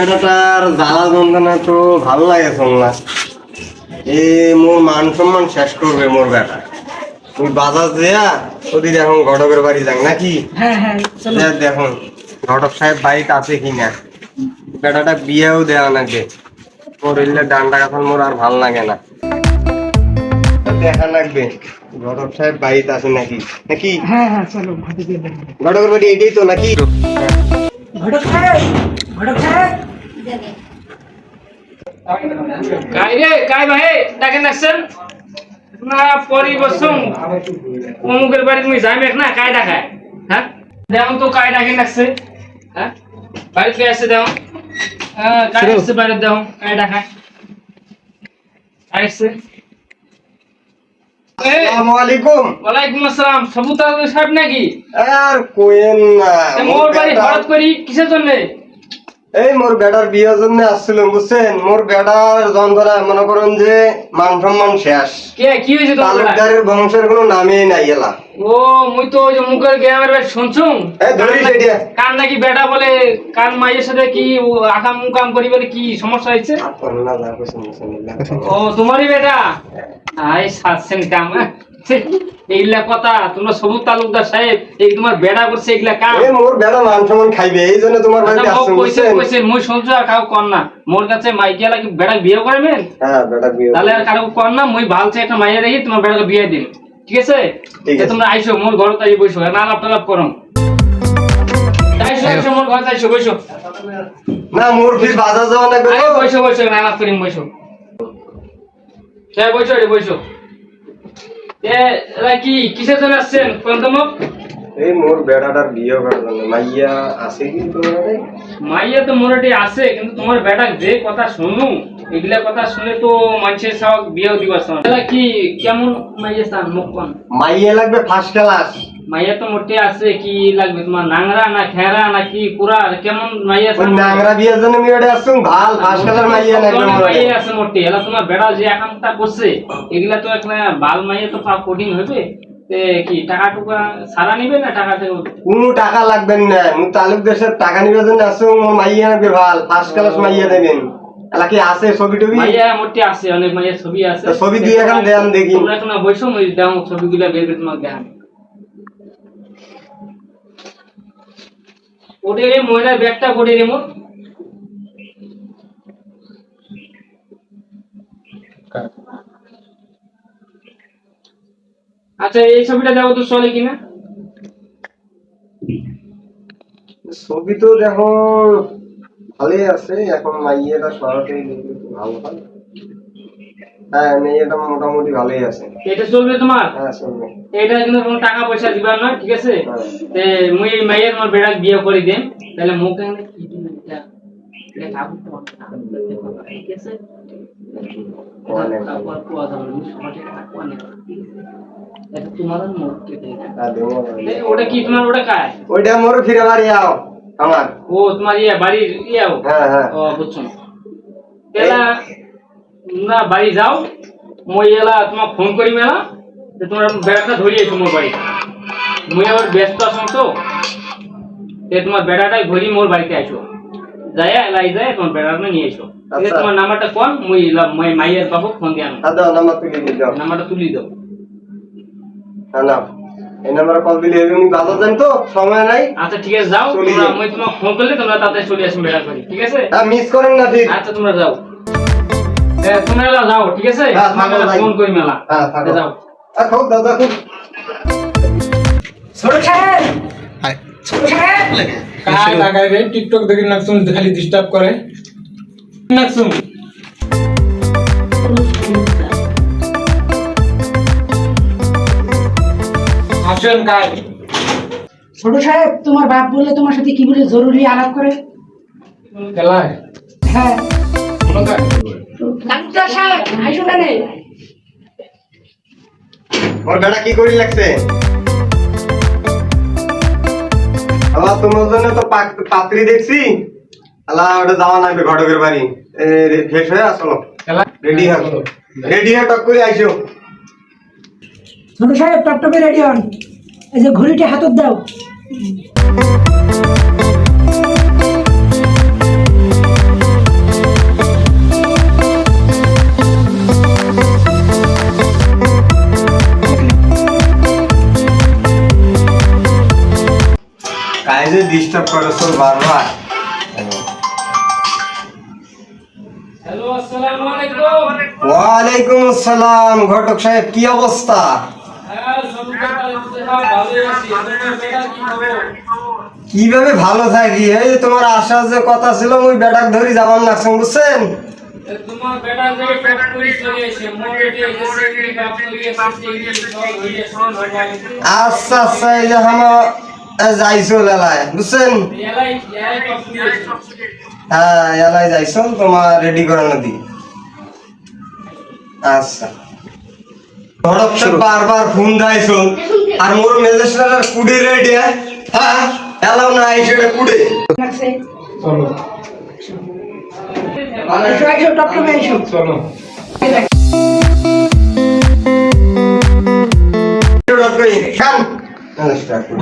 বেটাটার জ্বালা যন্ত্রণা তো ভালো লাগে না। এ মোর মান সম্মান শেষ করবে মোর বেটা। তুই বাজার দেয়া যদি দেখুন ঘটকের বাড়ি যাক নাকি? দেখুন ঘটক সাহেব বাড়িতে আছে কিনা। বেটাটা বিয়েও দেওয়া নাকি মোর এলে ডান্ডা কাছাল মোর আর ভাল লাগে না। দেখা লাগবে ঘটক সাহেব বাড়িতে আছে নাকি নাকি? ঘটকের বাড়ি এটাই তো নাকি? ঘটক সাহেব, ঘটক সাহেব। काय रे काय भाई टाकेन लागसन ना परी बसून अमुकेर बाড়ি তুমি যাইবে না काय ডাকায় হ্যাঁ দেখো তো काय ডাকেন লাগছে হ্যাঁ বাড়ি কে আছে দেখো काय আছে বাড়ি দেখো काय ডাকায় আইছে আসসালামু আলাইকুম। ওয়ালাইকুম আসসালাম সবুতার সাহেব নাকি আর কোয়েন না মোর বাড়ি হঠাৎ করি কিসের জন্য এই মোর বেটার বিয়ের জন্য আসছিলাম বুঝছেন। মোর বেটার যন্ত্রণা মনে করেন যে মান সম্মান শেষ। কে কি হয়েছে তোমার তালুকদারের বংশের কোনো নামই নাই এলা। ও মুই তো ওই যে মুখের গ্রামের বাড়ি শুনছুম এই ধরিস এটা কান নাকি বেটা বলে কান মাইয়ের সাথে কি আকাম মুকাম করি বলে কি সমস্যা হয়েছে আপনারা যা কইছেন ও তোমারই বেটা আই সাতছেন কাম এইগুলা কথা তোমরা সবুজ তালুকদার সাহেব এই তোমার বেড়া করছে এইগুলা কাম এই মোর বেটা মান সম্মান খাইবে এই জন্য তোমার বাড়িতে আসছি বুঝছেন। কইছেন মই শুনছো আর কাউ কর না মোর কাছে মাইকিয়া লাগি বেড়া বিয়ে করবেন হ্যাঁ বেটা বিয়ে তাহলে আর কারো কর না মই ভালছে একটা মাইয়া দেখি তোমার বেড়াকে বিয়ে দিন ঠিক আছে তোমরা আইসো মোর ঘর তাই বইসো না আলাপ টালাপ করো আইসো মোর ঘর আইসো বইসো না মোর ফির বাজার যাওয়া লাগবে আরে বইসো বইসো না আলাপ করিম বইসো হ্যাঁ বইসো রে বইসো এরা কি কিসের জন্য আসছেন পন্তমক এই মোর বেটাটার বিয়ে করার জন্য মাইয়া আছে কি তোমার? মাইয়া তো মোটামুটি আছে কিন্তু তোমার বেটা যে কথা শুনু এগুলা কথা শুনে তো মানুষের সব বিয়েও দিবার সময় এরা কি কেমন মাইয়া চান মুখ কোন মাইয়া লাগবে ফার্স্ট ক্লাস। মাইয়া তো মোটে আছে কি লাগবে তোমার নাংরা না খেরা না কি পুরা কেমন মাইয়া ওই চান নাংরা বিয়ের জন্য মিয়েটা আসছুন ভাল ফার্স্ট ক্লাস মাইয়া লাগবে মোর। মাইয়া আছে মোটে এলা তোমার বেটা যে একামটা করছে এগুলা তো একটা বাল মাইয়া তো পাপ কঠিন হবে কি টাকা টুকা সারা নিবে না টাকা কোনো টাকা লাগবে না। মু তালুকদার সাহেব টাকা নিবার জন্য আসছুন। মোর মাইয়া লাগবে ভাল ফার্স্ট ক্লাস মাইয়া দেবেন। এলা কি আছে ছবি টবি? মাইয়া মোটে আছে অনেক মাইয়া ছবি আছে ছবি দিয়ে এখন দেন দেখি। তোমরা এখন বসো মই দাও ছবিগুলা বের করে তোমাকে দেখাম ওরে রে মহিলা ব্যাগটা করে রে মোর আচ্ছা এই ছবিটা দাও তো চলে কিনা ছবি তো দেখো ভালোই আছে। এখন মাইয়াটা সরাসরি দেখলে তো ভালো হয়। হ্যাঁ মেয়েটা মোটামুটি ভালোই আছে। এটা চলবে তোমার হ্যাঁ চলবে। এটা কিন্তু কোনো টাকা পয়সা দিবার না ঠিক আছে তে মুই এই মাইয়ের মোর বেড়া বিয়ে করে দেন তাহলে মুখে কি দিন এটা এটা কাবু তো ঠিক আছে ওটা কি তোমার ওটা কায় ওইটা মোর ফিরে বাড়ি আও আমার। ও তোমার ইয়া বাড়ির ইয়াও হ্যাঁ হ্যাঁ ও বুঝছো এলা না বাড়ি যাও মই এলা তোমার ফোন করি মেলা যে তোমার বেড়াটা ধরিয়েছো মোর বাড়ি মুই আবার ব্যস্ত আছো তো তোমার বেড়াটাই ধরি মোর বাড়িতে আইসো যায় এলাই যায় তোমার বেড়াটা নিয়ে এসো তোমার নাম্বারটা কোন মুই মাইয়ের বাবু ফোন দিয়ে আনো নাম্বার তুলি দাও। নাম্বারটা তুলি দাও হ্যাঁ না এই নাম্বারে কল দিলে আমি বাজার যাই তো সময় নাই। আচ্ছা ঠিক আছে যাও তোমরা মই তোমাকে ফোন করলে তোমরা তাড়াতাড়ি চলে আসো বেড়া করি ঠিক আছে হ্যাঁ মিস করেন না ঠিক। আচ্ছা তোমরা যাও তোমরা এলা যাও ঠিক আছে ফোন করি মেলা হ্যাঁ যাও আর খাও দাদা খুব ছোট সাহেব, ছোট সাহেব। काय लागाय रे टिकटॉक देखील नागसून खाली डिस्टर्ब करे नागसून আসেন काय ছোট সাহেব তোমার বাপ বলে তোমার সাথে কি বলে জরুরি আলাপ করে। খেলায় হ্যাঁ কোন काय ডাক্তার সাহেব আইসো না রে। ওর বেটা কি করি লাগছে? আল্লাহ তোমার জন্য তো পাত্রী দেখছি। আল্লাহ ওটা যাওয়া লাগবে ঘটকের বাড়ি। ফ্রেশ হয়ে আসলো খেলা রেডি হয়ে টক করে আইসো। ছোট সাহেব টপটপে রেডি হন। এই যে ঘড়িটা হাতত দাও। ডিস্টার্ব করে চল বারবার। হ্যালো, আসসালামু আলাইকুম। ওয়ালাইকুম আসসালাম। ঘটক সাহেব কি অবস্থা? হ্যাঁ, ভালোই আছি। তোমার বেটা কি খবর? কিভাবে ভালো থাকি? এই যে তোমার আসার যে কথা ছিল ওই বেটাক ধরি যাবার লাগছে বুঝছেন। তোমার বেটা যে টপ করে চলে এসে মোটে এসে কি কাপ করে এসে সব হইলে শোন ভাই। আচ্ছা আচ্ছা, এই যে আমার যাইছো এলায় বুঝছেন। এলাই টপ করে এসে হ্যাঁ এলায় যাইছো তোমার রেডি করানো দি। আচ্ছা ঘটক সাহেব বারবার ফোন দাইছো আর মোর মেজেস্টার কুড়ি রেডি। হ্যাঁ এলাও না আইসে কুড়ি লাগছে চলো এসো এসো টপটপে এসো চলো।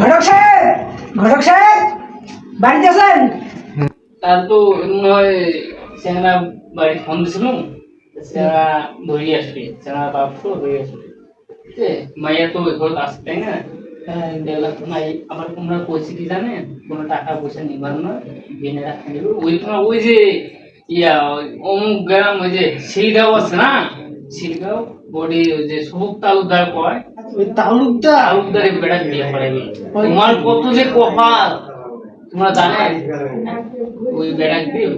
ঘটক সাহেব, ঘটক সাহেব বাড়িতে আছেন? তার তো নয় চেংড়া বাড়ি ফোন দিছিলাম চেংড়া ধরে আসবে চেংড়া বাপ তো ধরে আসবে মাইয়া তো ঘর আসবে তাই না দেখলাম মাই আমার তোমরা কইছি কি জানে কোনো টাকা পয়সা নিবার না জেনে রাখতে দেবো ওই তোমার ওই যে ইয়া অমুক গ্রাম ওই যে শিলগাঁও আছে না শিলগাঁও বডি ওই যে সবুক তালুকদার কয় ওই তালুকদার তালুকদারের বেটা বিয়ে করাবে তোমার কত যে কপাল তোমরা জানে ওই বেটা দিয়ে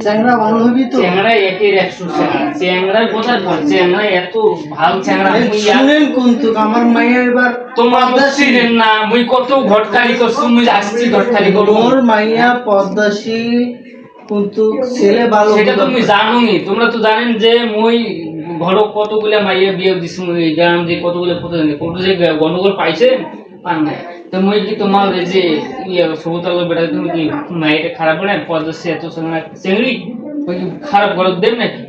চ্যাংড়া ভালো হবি তো? চ্যাংড়া একের 100 চ্যাংড়া চ্যাংড়ার কথা বল চ্যাংড়া এত ভালো চ্যাংড়া শুনেন কিন্তু আমার মাইয়া এবার তোমার বলছিলেন না মুই কত ঘটকালি করছি মুই আসছি ঘটকালি করব মোর মাইয়া পদ্মাশী কিন্তু ছেলে ভালো সেটা তুমি জানোই তোমরা তো জানেন যে মুই ঘর কতগুলা মাইয়া বিয়ে দিছি মুই গ্রাম যে কতগুলা কত যে গন্ডগোল পাইছে পান নাই তো মুই কি তোমার এই যে ইয়া সবুতালো বেটা তুমি কি মাইয়াটা খারাপ করে পদ্মাশী এত চ্যাংড়া চেংড়ি ওই কি খারাপ করে দেব নাকি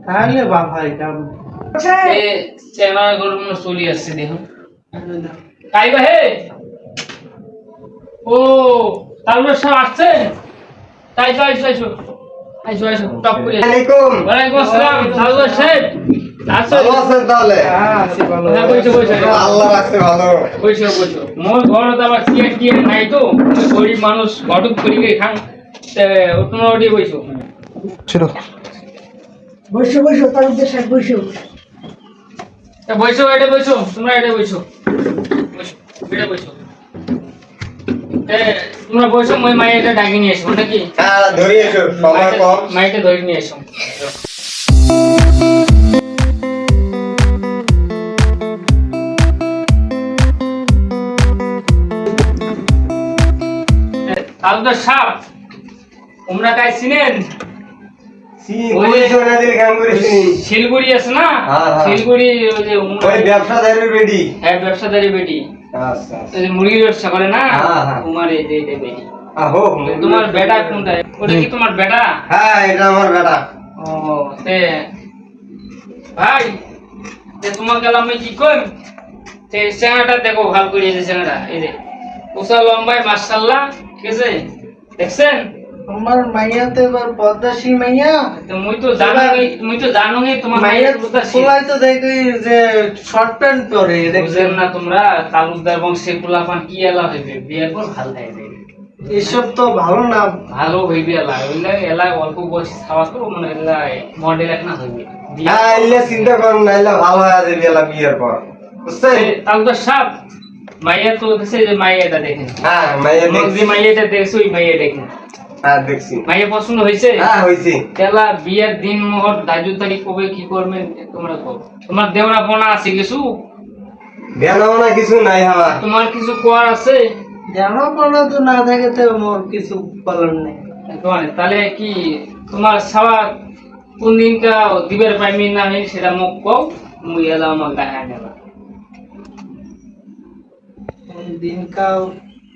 তাহলে বাবা এটা এ চেংড়া গরম চলি আসছে দেখো কাইবা হে ও তালুর সব আসছে তাই তো আইসো আইসো আইসো আইসো টপ করে ওয়ালাইকুম। ওয়ালাইকুম আসসালাম তালুর সাহেব আসো ভালো আছেন তাহলে? হ্যাঁ বইছো বইছো আল্লাহ রাখছে ভালো। বইছো বইছো মোর ঘরত আবার সিয়ার কি নাই তো ওই গরিব মানুষ ঘটক করি খান তোমরা ওটি বইছো বসো বসো তালুকদার সাহেব বসো। বইছো এটা বইছো তোমরা এটা বইছো বইছো এটা বইছো তোমরা বইছো মই মাইয়াটা ডাকি নিয়ে এসো নাকি হ্যাঁ ধরে এসো সময় কম। মাইটা ধরে নিয়ে এসো তালুকদার সাহেব তোমরা কাই চিনেন শিলগুড়ি আছে না হ্যাঁ, হ্যাঁ। শিলগুড়ি ওই যে ওই ব্যবসাদারের বেডি। হ্যাঁ ব্যবসাদারি বেটি আচ্ছা ওই যে মুরগির ব্যবসা করে না হ্যাঁ, হ্যাঁ। তোমার এই যে বেটি আহো তোমার বেটা কোনটা ওটা কি তোমার বেটা হ্যাঁ এটা আমার বেটা। ও তে ভাই তে তোমার গেলাম আমি কি কই তে চেঙ্গাটা দেখো ভালো করে এই যে চেঙ্গাটা এই যে ওসা লম্বাই মাশাআল্লাহ ঠিক আছে দেখছেন আমার মাইয়া তো এবার পদ্মাশী মাইয়া তো মুই তো জানোই তোমার মাইয়া কথা সবাই তো দেখি যে শর্ট প্যান্ট পরে বুঝেন না তোমরা তালুকদার বংশে কুলাপান কি এলা হইবে বিয়ের পর ভাল লাগবে এসব তো ভালো না। ভালো হইবে এলা হইলে এলা অল্প বয়সে খাওয়া তো মানে এলা মডেল এক না হইবে হ্যাঁ এলে চিন্তা করুন না এলে ভালো হয়ে যাবে এলা বিয়ের পর বুঝছেন। তালুকদার সাহেব মাইয়া তো দেখছে যে মাইয়াটা দেখেন হ্যাঁ মাইয়া তোমার যে দেখছি। মাইয়াটা দেখছো ওই মাইয়া দেখেন হ্যাঁ দেখছি। মাইয়া পছন্দ হয়েছে হ্যাঁ হয়েছি। তেলা বিয়ের দিন মোহর ধার্য তারিখ কবে কি করবেন তোমরা কও তোমার দেওরা পোনা আছে কিছু বেনাও না কিছু নাই আমার। তোমার কিছু কোয়ার আছে জানো পড়া তো না থাকে তো মোর কিছু বলার নেই। তাহলে কি তোমার সাবা কোন দিনকা দিবের পাইমি না নেই সেটা মুখ কও মুই এলা আমার দেখা নেবা দিনকাল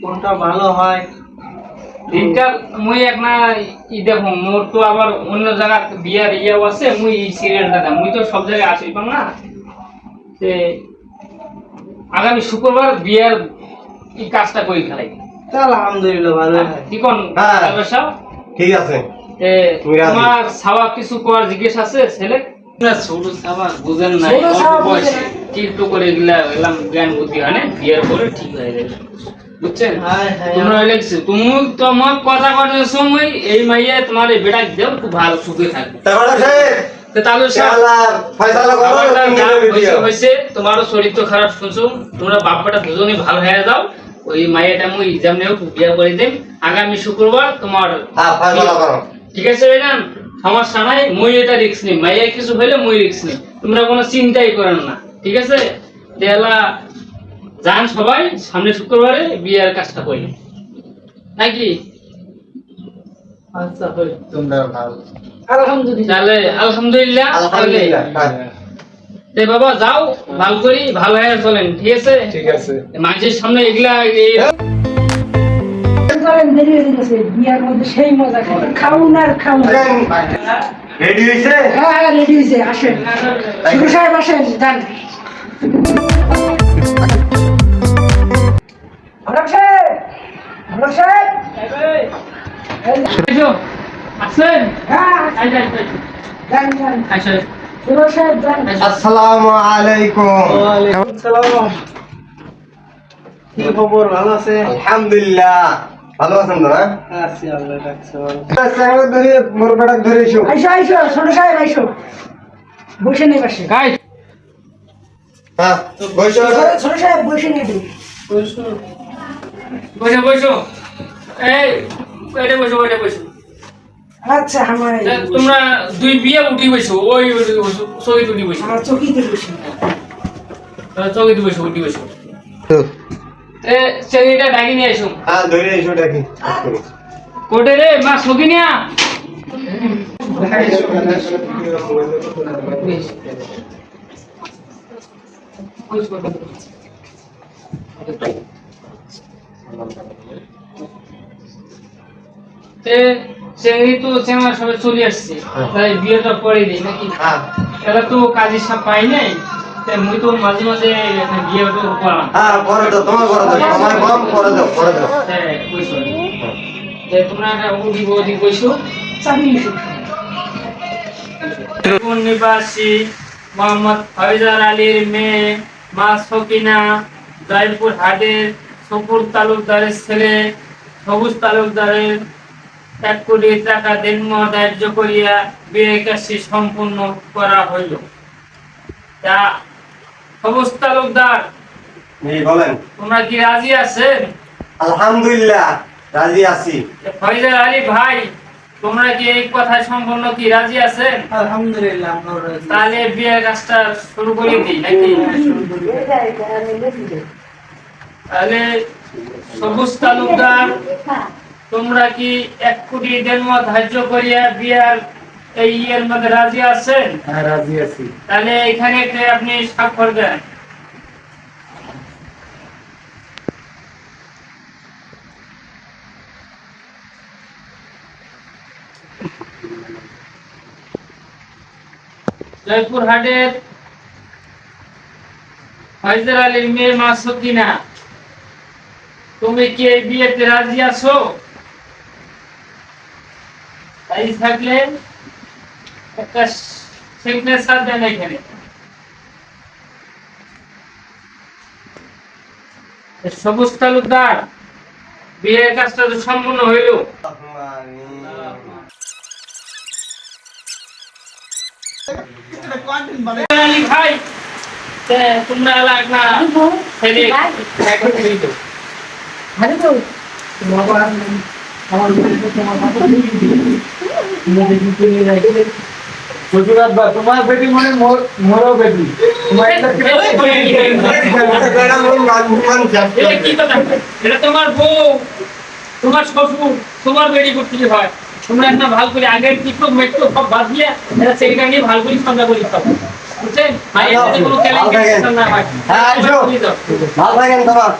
কোনটা ভালো হয় দিনটা মুই এক না ই দেখো মোর তো আবার অন্য জায়গা বিয়ার ইয়েও আছে মুই এই সিরিয়ালটা দাম মুই তো সব জায়গায় আসি পাম না তে আগামী শুক্রবার বিয়ার এই কাজটা করি ফেলাই তা আলহামদুলিল্লাহ ভালো হয়। কি কোন হ্যাঁ। সব ঠিক আছে। তুমি রাজি? তোমার সাবা কিছু করার জিজ্ঞেস আছে ছেলে না ছোট সাবা বুঝেন না ছোট সাবা বুঝে বয়সে না। টিকটক করে গেলাম জ্ঞান বুদ্ধি হয় না বিয়ের পরে ঠিক হয়ে যাবে বুঝছেন? তোমরা লেখছো তুমি তোমার কথা কটার সময় এই মাইয়া তোমার এই বেটা দেও খুব ভালো সুখে থাকবে। তা ঘটক সাহেব তো তাহলে শালা ফয়সালা করো হয়েছে তোমারও শরীর তো খারাপ শুনছো, তোমরা বাপ্পাটা দুজনেই ভালো হয়ে যাও। ওই মাইয়াটা মুই এক্সাম নেও বিয়ে করে দেন আগামী শুক্রবার তোমার। হ্যাঁ ফয়সালা করো। ঠিক আছে ম্যাডাম, সমস্যা নাই, মুই এটা রিস্ক নেই, মাইয়া কিছু হইলে মুই রিস্ক নেই, তোমরা কোনো চিন্তাই করেন না। ঠিক আছে, দেলা যান সবাই সামনে শুক্রবারে বিয়ের কাজটা করি নাকি? আচ্ছা তোমরা ভালো। আলহামদুলিল্লাহ। তাহলে আলহামদুলিল্লাহ। আলহামদুলিল্লাহ। তে বাবা যাও ভালো করি ভালো হয়ে চলেন। ঠিক আছে, ঠিক আছে। মানুষের সামনে এগুলা চলেন, দেরি হয়ে গেছে, বিয়ার মধ্যে সেই মজা খাউন আর খাউন। রেডি হইছে? হ্যাঁ হ্যাঁ রেডি হয়েছে, আসেন ছোট সাহেব আসেন, যান। ঘটক সাহেব, ঘটক সাহেব, এসো, আসেন। হ্যাঁ আই যাই যাই। যান যান, আসো। ছোট সাহেব যান। আসসালামু আলাইকুম। কি খবর, ভালো আছে? আলহামদুলিল্লাহ। ভালো আছেন তো না? আছি, আল্লাহ রাখছে ভালো। চাংড়া ধরে মোর বেটাক ধরে এসো। আইসো আইসো, ছোট সাহেব আইসো, বসে নেই পাশে। গাই হ্যাঁ বসো। ছোট সাহেব বসে নেই। বসো বসো। এই এটা বসো, ওইটা বসো। আচ্ছা আমার তোমরা দুই বিয়ে উঠি বসো, ওই চৌকি উঠি বসো, আমার চকিতে বসে। চৌকি বসো, উঠি বসো। এ চেরিটা ডাকি নিয়ে এসো। হ্যাঁ ধরে এসো ডাকি। কোটে রে মা সকি নিয়া। চেংড়ি তো চেংড়া সবাই চলে আসছে, তাই বিয়েটা করে দিই নাকি? হ্যাঁ এরা তো কাজের সাপ পাই নাই, তাই মুই তো মাঝে মাঝে বিয়ে করাম। হ্যাঁ করে দাও, তোমার করে দাও, সময় কম, করে দাও করে দাও। হ্যাঁ বুঝছো, তোমরা ওদিক ওদিক বসো। চাবি এসো। কোন নিবাসী মোহাম্মদ ফয়জার আলীর মেয়ে মা সকিনা, জয়পুর হাটের সপুর তালুকদারের ছেলে সবুজ তালুকদারের 1 কোটি টাকা দেনমো ধার্য করিয়া বিয়ে কাজটি সম্পূর্ণ করা হইল। তা সবুজ তালুকদার, জি বলেন। তোমরা কি রাজি আছেন? আলহামদুলিল্লাহ রাজি আছি। ফয়জার আলী ভাই, তোমরা কি এই কথায় সম্পূর্ণ কি রাজি আছেন? আলহামদুলিল্লাহ, আমরা রাজি। তাহলে বিয়ের কাজটা শুরু করে দিই নাকি? তাহলে সবুজ তালুকদার, তোমরা কি 1 কোটি দেনমো ধার্য করিয়া বিয়ার এই ইয়ের মধ্যে রাজি আছেন? হ্যাঁ রাজি আছি। তাহলে এখানে আপনি স্বাক্ষর দেন। জয়পুর হাটের ফয়জার আলীর মেয়ে মা সকিনা, তুমি কি এই বিয়েতে রাজি আছো? তাই থাকলে একটা সিগনেচার দেন এখানে। সবুজ তালুকদার, বিয়ের কাজটা তো সম্পূর্ণ হইল। আলী ভাই, তোমরা এলাকা না ছেলে এখন দিই তো। আরে তো বাবা, আমার বলতে তোমার বাবা মেয়ে দিতে নিয়ে যাইছে। শ্বশুরাত বা তোমার বেটি মানে মোরও বেটি। তোমার একটা কি কথা? এটা তোমার বউ, তোমার শ্বশুর, তোমার বেড়ি করতে হয়। তোমরা একটা ভালো করে আগের টিকটক মেট্রো সব বাদ দিয়ে এটা সেইটা নিয়ে ভালো করে সন্ধ্যা করি সব, বুঝছেন? কোনো কেলেঙ্কারি না হয়। হ্যাঁ আসো, ভালো থাকেন তোমার।